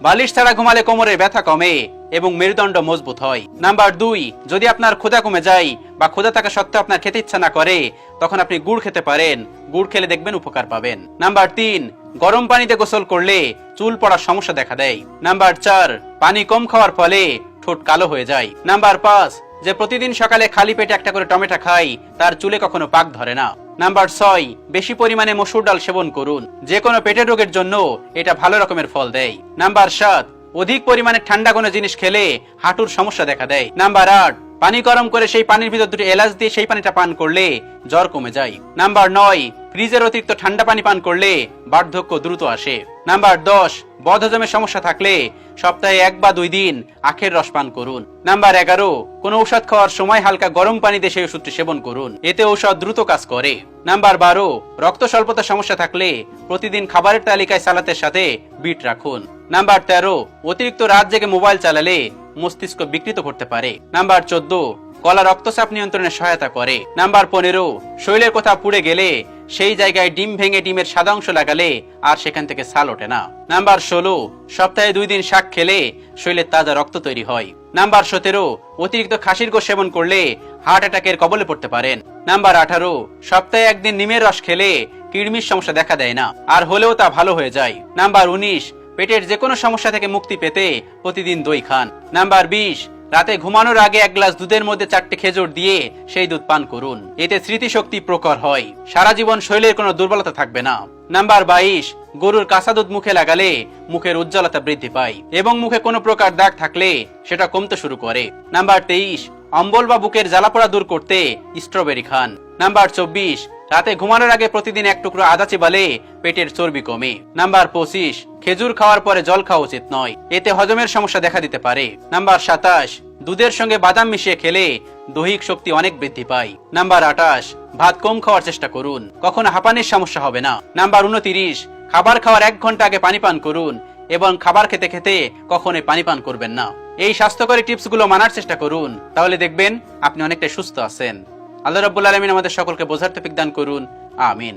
বালিশ ছাড়া ঘুমালে কোমরের ব্যথা কমে এবং মেরুদণ্ড মজবুত হয়। নাম্বার 2, যদি আপনার ক্ষুধা কমে যায় বা ক্ষুধা থাকা সত্ত্বেও আপনার খেতে ইচ্ছা না করে, তখন আপনি গুড় খেতে পারেন। গুড় খেলে দেখবেন উপকার পাবেন। নাম্বার 3, গরম পানিতে গোসল করলে চুল পড়ার সমস্যা দেখা দেয়। নাম্বার 4, পানি কম খাওয়ার ফলে ঠোঁট কালো হয়ে যায়। নাম্বার 5, যে প্রতিদিন সকালে খালি পেটে একটা করে টমেটো খায় তার চুলে কখনো পাক ধরে না। নাম্বার 6, বেশি পরিমাণে মসুর ডাল সেবন করুন, যে কোনো পেটের রোগের জন্য এটা ভালো রকমের ফল দেয়। নাম্বার 7, অধিক পরিমাণে ঠান্ডা কোনো জিনিস খেলে হাঁটুর সমস্যা দেখা দেয়। নাম্বার 8, পানি গরম করে সেই পানির ভিতর দুটো এলাচ দিয়ে সেই পানিটা পান করলে জ্বর কমে যায়। নাম্বার 9, ফ্রিজের অতিরিক্ত ঠান্ডা পানি পান করলে বার্ধক্য দ্রুত আসে। নাম্বার 10, বদহজমের সমস্যা থাকলে সপ্তাহে 1 বা 2 দিন আখের রস পান করুন। নাম্বার 11, কোন ঔষধ খাওয়ার সময় হালকা গরম পানিতে সেই ওষুধটি সেবন করুন, এতে ঔষধ দ্রুত কাজ করে। নাম্বার 12, রক্ত স্বল্পতার সমস্যা থাকলে প্রতিদিন খাবারের তালিকায় সালাতের সাথে বিট রাখুন। নাম্বার 13, অতিরিক্ত রাত জেগে মোবাইল চালালে মস্তিষ্ক বিকৃত করতে পারে। নাম্বার 14, গলা রক্তচাপ নিয়ন্ত্রণে সহায়তা করে। নাম্বার 15, শরীরের কোথাও পুড়ে গেলে সেই জায়গায় ডিম ভেঙে ডিমের সাদা অংশ লাগালে আর সেখান থেকে ছাল ওঠে না। নাম্বার 16, সপ্তাহে 2 দিন শাক খেলে শরীরে তাজা রক্ত তৈরি হয়। নাম্বার 17, অতিরিক্ত খাসির গোশত সেবন করলে হার্ট অ্যাটাকের কবলে পড়তে পারেন। নাম্বার 18, সপ্তাহে 1 দিন নিমের রস খেলে কিডনির সমস্যা দেখা দেয় না, আর হলেও তা ভালো হয়ে যায়। নাম্বার 19, পেটের যে কোনো সমস্যা থেকে মুক্তি পেতে প্রতিদিন দই খান। নাম্বার 20, রাতে ঘুমানোর আগে 1 গ্লাস দুধের মধ্যে 4টে খেজুর দিয়ে সেই দুধ পান করুন, এতে স্মৃতিশক্তি প্রখর হয়, সারা জীবন শরীরের কোনো দুর্বলতা থাকবে না। নাম্বার 22, গরুর কাঁচা দুধ মুখে লাগালে মুখের উজ্জ্বলতা বৃদ্ধি পায় এবং মুখে কোনো প্রকার দাগ থাকলে সেটা কমতে শুরু করে। নাম্বার 23, অম্বল বা বুকের জ্বালাপোড়া দূর করতে স্ট্রবেরি খান। নাম্বার 24, রাতে ঘুমানোর আগে প্রতিদিন 1 টুকরো আদা চিবালে পেটের চর্বি কমে। নাম্বার 25, খেজুর খাওয়ার পরে জল খাওয়া উচিত নয়, এতে হজমের সমস্যা দেখা দিতে পারে। নাম্বার 27, দুধের সঙ্গে বাদাম মিশিয়ে খেলে দৈহিক শক্তি অনেক বৃদ্ধি পায়। নাম্বার 28, ভাত কম খাওয়ার চেষ্টা করুন, কখনো হাঁপানির সমস্যা হবে না। নাম্বার 29, খাবার খাওয়ার 1 ঘন্টা আগে পানি পান করুন এবং খাবার খেতে খেতে কখনোই পানি পান করবেন না। এই স্বাস্থ্যকরী টিপস গুলো মানার চেষ্টা করুন, তাহলে দেখবেন আপনি অনেকটা সুস্থ আছেন। আল্লাহ রাব্বুল আলামিন আমাদের সকলকে বোঝার তৌফিক দান করুন। আমিন।